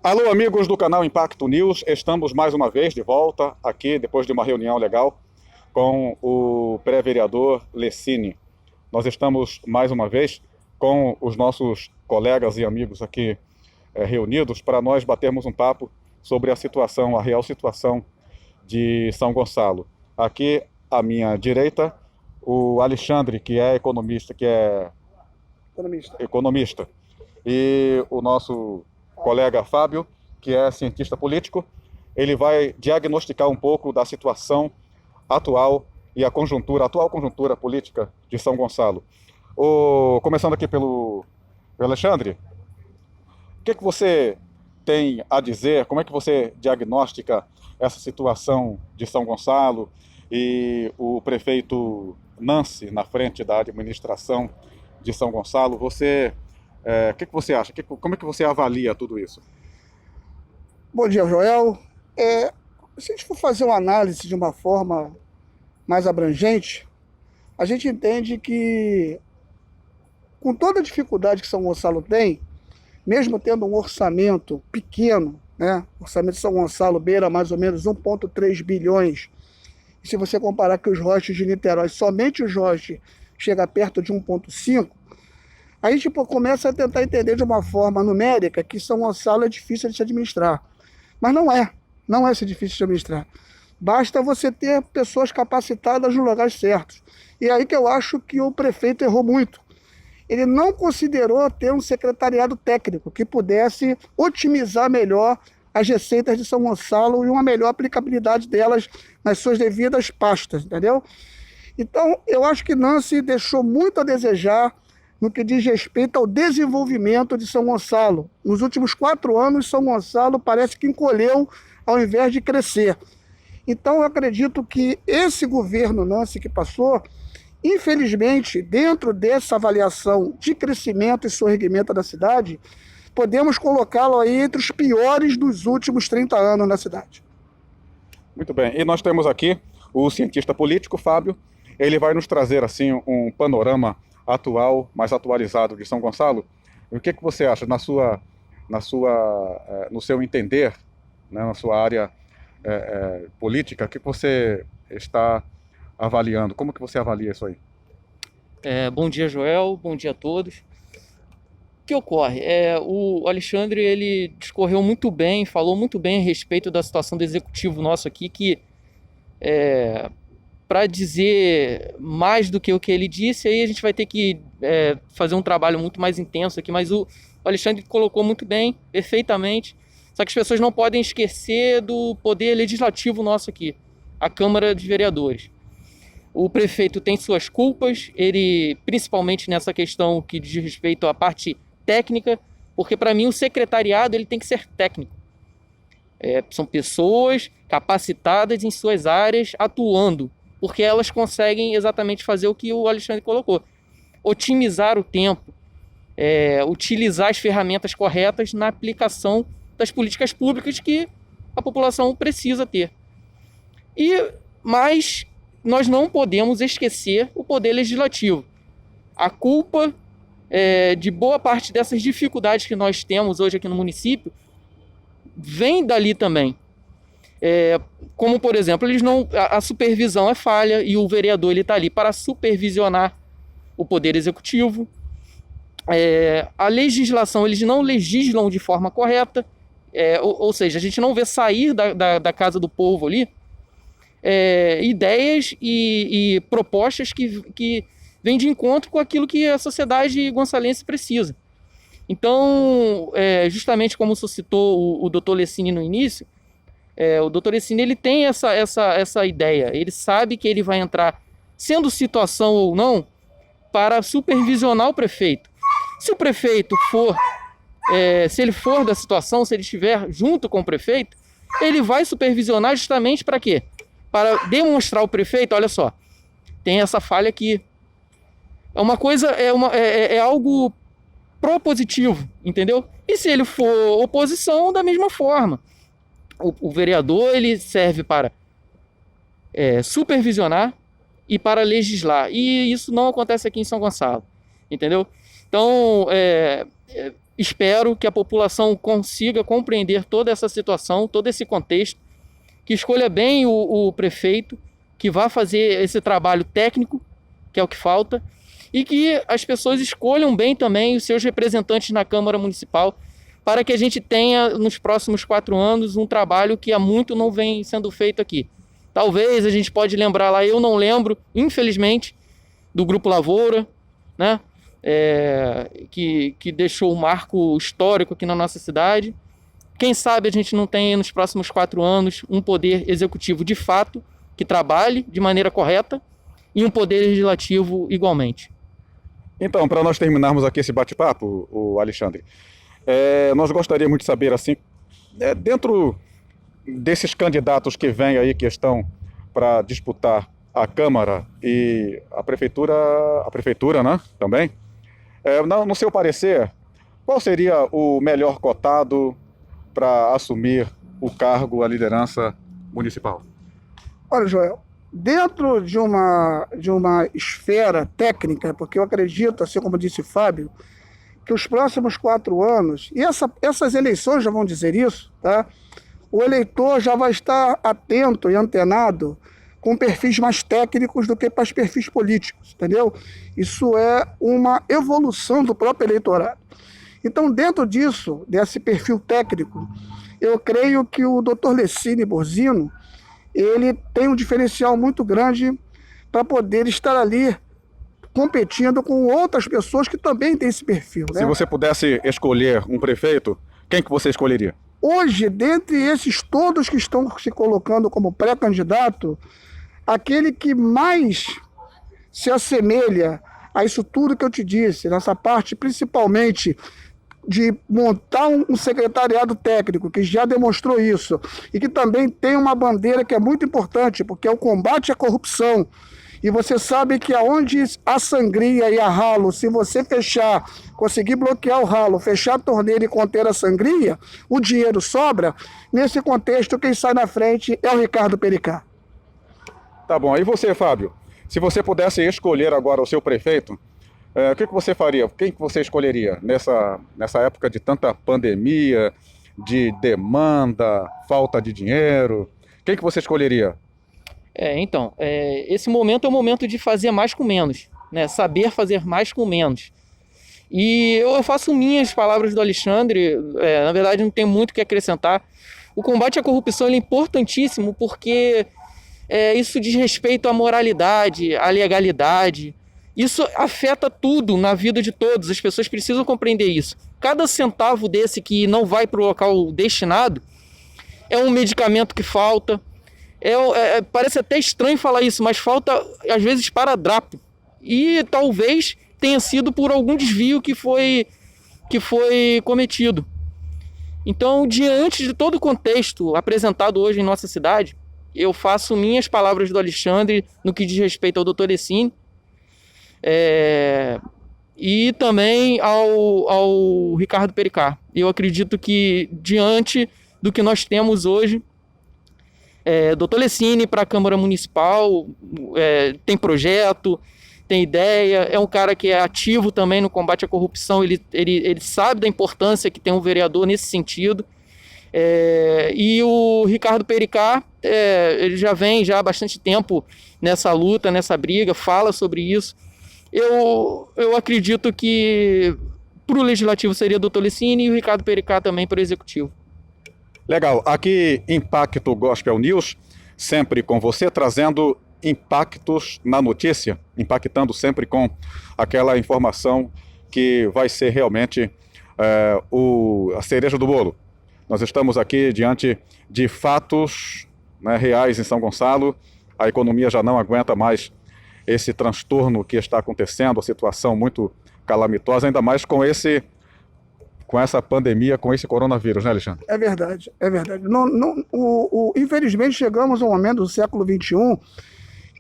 Alô, amigos do canal Impacto News, estamos mais uma vez de volta aqui, depois de uma reunião legal com o pré-vereador Lessini. Nós estamos mais uma vez com os nossos colegas e amigos aqui reunidos para nós batermos um papo sobre a situação, a real situação de São Gonçalo. Aqui à minha direita, o Alexandre, que é economista, e o nosso colega Fábio, que é cientista político. Ele vai diagnosticar um pouco da situação atual e a atual conjuntura política de São Gonçalo. Começando aqui pelo Alexandre, o que você tem a dizer, como é que você diagnostica essa situação de São Gonçalo e o prefeito Nancy na frente da administração de São Gonçalo? O que você acha? Como é que você avalia tudo isso? Bom dia, Joel. Se a gente for fazer uma análise de uma forma mais abrangente, a gente entende que, com toda a dificuldade que São Gonçalo tem, mesmo tendo um orçamento pequeno, né? O orçamento de São Gonçalo beira mais ou menos 1,3 bilhões. E se você comparar que os royalties de Niterói, somente os royalties, chega perto de 1,5, a gente começa a tentar entender de uma forma numérica que São Gonçalo é difícil de se administrar. Mas não é difícil de administrar. Basta você ter pessoas capacitadas nos lugares certos. E aí que eu acho que o prefeito errou muito. Ele não considerou ter um secretariado técnico que pudesse otimizar melhor as receitas de São Gonçalo e uma melhor aplicabilidade delas nas suas devidas pastas, entendeu? Então, eu acho que Nancy deixou muito a desejar no que diz respeito ao desenvolvimento de São Gonçalo. Nos últimos 4 anos, São Gonçalo parece que encolheu ao invés de crescer. Então, eu acredito que esse governo Nancy que passou, infelizmente, dentro dessa avaliação de crescimento e surgimento da cidade, podemos colocá-lo aí entre os piores dos últimos 30 anos na cidade. Muito bem. E nós temos aqui o cientista político, Fábio. Ele vai nos trazer assim um panorama atual, mais atualizado de São Gonçalo. O que você acha no seu entender, né, na sua área política, o que você está avaliando? Como que você avalia isso aí? Bom dia, Joel. Bom dia a todos. O que ocorre? O Alexandre ele discorreu muito bem, falou muito bem a respeito da situação do executivo nosso aqui, que para dizer mais do que o que ele disse, aí a gente vai ter que fazer um trabalho muito mais intenso aqui, mas o Alexandre colocou muito bem, perfeitamente, só que as pessoas não podem esquecer do poder legislativo nosso aqui, a Câmara de Vereadores. O prefeito tem suas culpas, ele, principalmente nessa questão que diz respeito à parte técnica, porque para mim o secretariado ele tem que ser técnico. São pessoas capacitadas em suas áreas atuando, porque elas conseguem exatamente fazer o que o Alexandre colocou. Otimizar o tempo, utilizar as ferramentas corretas na aplicação das políticas públicas que a população precisa ter. Mas nós não podemos esquecer o poder legislativo. A culpa de boa parte dessas dificuldades que nós temos hoje aqui no município vem dali também. Como, por exemplo, a supervisão é falha e o vereador está ali para supervisionar o poder executivo. A legislação, eles não legislam de forma correta, ou seja, a gente não vê sair da casa do povo ali ideias e propostas que vêm de encontro com aquilo que a sociedade gonçalense precisa. Então, justamente como citou o Dr. Lessini no início, o Dr. Lessini ele tem essa ideia, ele sabe que ele vai entrar, sendo situação ou não, para supervisionar o prefeito. Se o prefeito se ele for da situação, se ele estiver junto com o prefeito, ele vai supervisionar justamente para quê? Para demonstrar ao prefeito, olha só, tem essa falha aqui. É algo propositivo, entendeu? E se ele for oposição, da mesma forma. O vereador ele serve para supervisionar e para legislar. E isso não acontece aqui em São Gonçalo, entendeu? Então, espero que a população consiga compreender toda essa situação, todo esse contexto, que escolha bem o prefeito, que vá fazer esse trabalho técnico, que é o que falta, e que as pessoas escolham bem também os seus representantes na Câmara Municipal, para que a gente tenha, nos próximos 4 anos, um trabalho que há muito não vem sendo feito aqui. Talvez a gente pode lembrar lá, eu não lembro, infelizmente, do Grupo Lavoura, né? Que deixou um marco histórico aqui na nossa cidade. Quem sabe a gente não tem nos próximos 4 anos um poder executivo de fato, que trabalhe de maneira correta, e um poder legislativo igualmente. Então, para nós terminarmos aqui esse bate-papo, o Alexandre, nós gostaríamos de saber, assim, dentro desses candidatos que vêm aí, que estão para disputar a Câmara e a Prefeitura, né, também, no seu parecer, qual seria o melhor cotado para assumir o cargo, a liderança municipal? Olha, Joel, dentro de uma esfera técnica, porque eu acredito, assim como disse Fábio, que os próximos 4 anos, e essas eleições já vão dizer isso, tá? O eleitor já vai estar atento e antenado com perfis mais técnicos do que para os perfis políticos, entendeu? Isso é uma evolução do próprio eleitorado. Então, dentro disso, desse perfil técnico, eu creio que o Dr. Lessine Borzino, ele tem um diferencial muito grande para poder estar ali competindo com outras pessoas que também têm esse perfil, né? Se você pudesse escolher um prefeito, quem que você escolheria? Hoje, dentre esses todos que estão se colocando como pré-candidato, aquele que mais se assemelha a isso tudo que eu te disse, nessa parte principalmente de montar um secretariado técnico, que já demonstrou isso, e que também tem uma bandeira que é muito importante, porque é o combate à corrupção. E você sabe que aonde há sangria e há ralo, se você fechar, conseguir bloquear o ralo, fechar a torneira e conter a sangria, o dinheiro sobra. Nesse contexto, quem sai na frente é o Ricardo Pericá. Tá bom. E você, Fábio? Se você pudesse escolher agora o seu prefeito, o que você faria? Quem que você escolheria nessa época de tanta pandemia, de demanda, falta de dinheiro? Quem que você escolheria? Esse momento é o momento de fazer mais com menos, né? Saber fazer mais com menos. E eu faço minhas palavras do Alexandre, na verdade não tem muito o que acrescentar. O combate à corrupção ele é importantíssimo porque isso diz respeito à moralidade, à legalidade. Isso afeta tudo na vida de todos, as pessoas precisam compreender isso. Cada centavo desse que não vai para o local destinado é um medicamento que falta. Parece até estranho falar isso, mas falta às vezes esparadrapo. E talvez tenha sido por algum desvio que foi cometido. Então, diante de todo o contexto apresentado hoje em nossa cidade, eu faço minhas palavras do Alexandre no que diz respeito ao Dr. Lessine, e também ao Ricardo Pericá. Eu acredito que, diante do que nós temos hoje, Dr. Lessine para a Câmara Municipal, tem projeto, tem ideia, é um cara que é ativo também no combate à corrupção, ele sabe da importância que tem um vereador nesse sentido. E o Ricardo Pericá, ele já vem há bastante tempo nessa luta, nessa briga, fala sobre isso. Eu acredito que para o Legislativo seria o Dr. Lessine e o Ricardo Pericá também para o Executivo. Legal. Aqui, Impacto Gospel News, sempre com você, trazendo impactos na notícia, impactando sempre com aquela informação que vai ser realmente a cereja do bolo. Nós estamos aqui diante de fatos, né, reais em São Gonçalo. A economia já não aguenta mais esse transtorno que está acontecendo, a situação muito calamitosa, ainda mais com essa pandemia, com esse coronavírus, né, Alexandre? É verdade, é verdade. Infelizmente chegamos a um momento do século XXI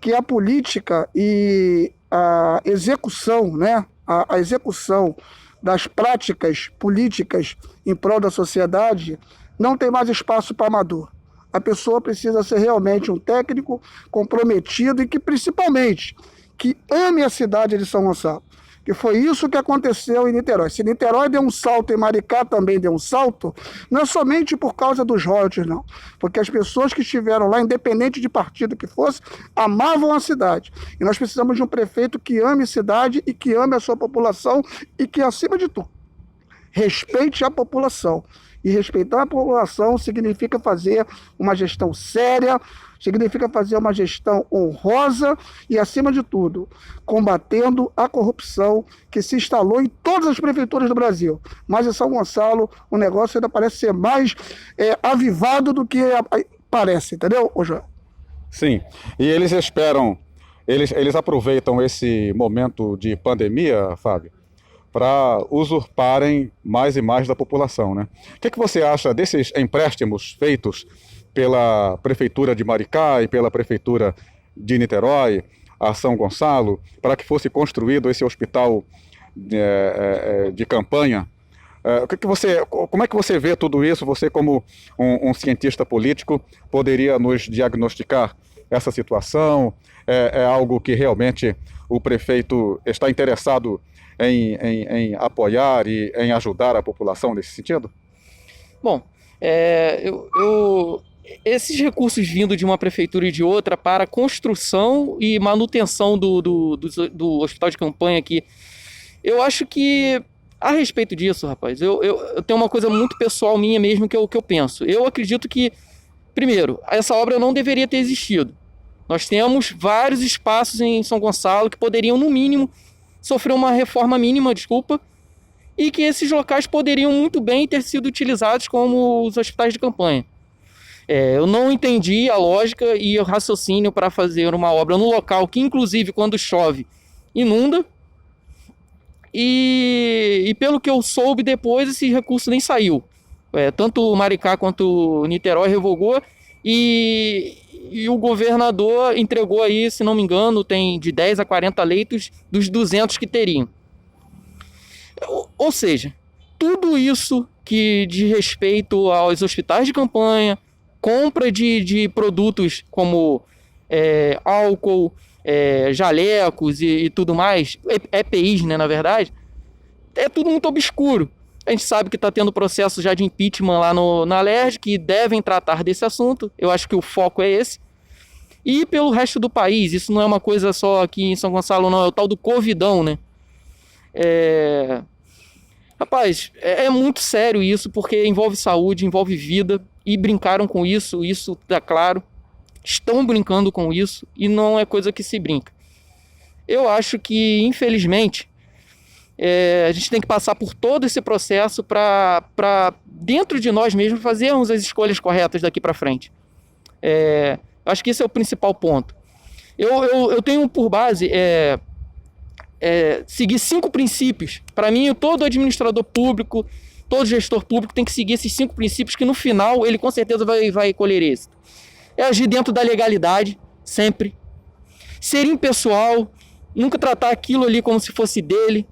que a política e a execução, né, a execução das práticas políticas em prol da sociedade não tem mais espaço para amador. A pessoa precisa ser realmente um técnico comprometido e que, principalmente, que ame a cidade de São Gonçalo. Que foi isso que aconteceu em Niterói. Se Niterói deu um salto e Maricá também deu um salto, não é somente por causa dos royalties, não. Porque as pessoas que estiveram lá, independente de partido que fosse, amavam a cidade. E nós precisamos de um prefeito que ame a cidade e que ame a sua população e que, acima de tudo, respeite a população. E respeitar a população significa fazer uma gestão séria, significa fazer uma gestão honrosa e, acima de tudo, combatendo a corrupção que se instalou em todas as prefeituras do Brasil. Mas em São Gonçalo o negócio ainda parece ser mais avivado do que parece, entendeu, João? Sim, e eles esperam, eles aproveitam esse momento de pandemia, Fábio, para usurparem mais e mais da população, né? O que você acha desses empréstimos feitos pela Prefeitura de Maricá e pela Prefeitura de Niterói a São Gonçalo para que fosse construído esse hospital de campanha? Como é que você vê tudo isso? Você, como um cientista político, poderia nos diagnosticar essa situação? É algo que realmente o prefeito está interessado em apoiar e em ajudar a população nesse sentido? Bom, esses recursos vindo de uma prefeitura e de outra para construção e manutenção do hospital de campanha aqui, eu acho que, a respeito disso, rapaz, eu tenho uma coisa muito pessoal minha mesmo que eu penso. Eu acredito que, primeiro, essa obra não deveria ter existido. Nós temos vários espaços em São Gonçalo que poderiam, no mínimo, sofrer uma reforma mínima, e que esses locais poderiam muito bem ter sido utilizados como os hospitais de campanha. Eu não entendi a lógica e o raciocínio para fazer uma obra no local que, inclusive, quando chove, inunda. E pelo que eu soube depois, esse recurso nem saiu. Tanto o Maricá quanto o Niterói revogou e o governador entregou aí, se não me engano, tem de 10 a 40 leitos dos 200 que teriam. Ou seja, tudo isso que diz respeito aos hospitais de campanha, compra de produtos como álcool, jalecos e tudo mais, EPIs, né, na verdade, é tudo muito obscuro. A gente sabe que está tendo processo já de impeachment lá na Alerj, que devem tratar desse assunto. Eu acho que o foco é esse. E pelo resto do país, isso não é uma coisa só aqui em São Gonçalo, não. É o tal do Covidão, né? Rapaz, é muito sério isso, porque envolve saúde, envolve vida. E brincaram com isso tá claro. Estão brincando com isso e não é coisa que se brinca. Eu acho que, infelizmente, a gente tem que passar por todo esse processo para dentro de nós mesmos fazermos as escolhas corretas daqui para frente. Acho que esse é o principal ponto. Eu tenho por base seguir 5 princípios. Para mim, todo administrador público, todo gestor público tem que seguir esses 5 princípios que no final ele com certeza vai colher êxito. Agir dentro da legalidade, sempre. Ser impessoal, nunca tratar aquilo ali como se fosse dele.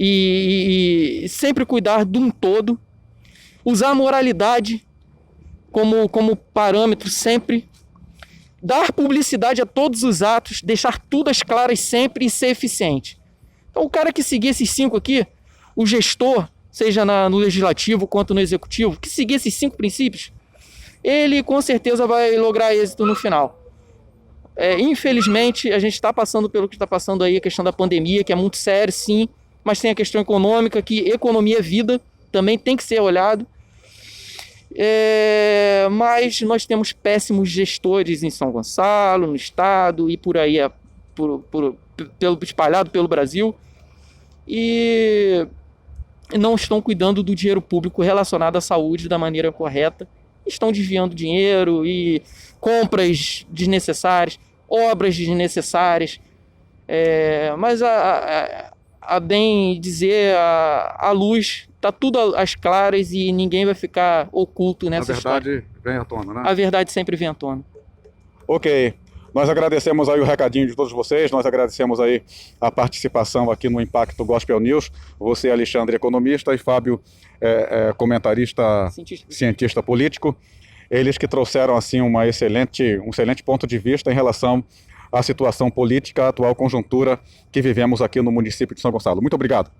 E sempre cuidar de um todo, usar a moralidade como parâmetro sempre, dar publicidade a todos os atos, deixar tudo às claras sempre e ser eficiente. Então o cara que seguir esses 5 aqui, o gestor, seja no legislativo quanto no executivo, que seguir esses 5 princípios, ele com certeza vai lograr êxito no final. Infelizmente, a gente está passando pelo que está passando aí, a questão da pandemia, que é muito sério, sim, mas tem a questão econômica, que economia é vida, também tem que ser olhado. Mas nós temos péssimos gestores em São Gonçalo, no estado e por aí, espalhado pelo Brasil, e não estão cuidando do dinheiro público relacionado à saúde da maneira correta. Estão desviando dinheiro e compras desnecessárias, obras desnecessárias, mas a bem dizer, a luz está tudo às claras e ninguém vai ficar oculto nessa história. A verdade vem à tona, né? A verdade sempre vem à tona. Ok, nós agradecemos aí o recadinho de todos vocês, nós agradecemos aí a participação aqui no Impacto Gospel News, você, Alexandre, economista, e Fábio, comentarista, cientista político, eles que trouxeram assim um excelente ponto de vista em relação a situação política, a atual conjuntura que vivemos aqui no município de São Gonçalo. Muito obrigado.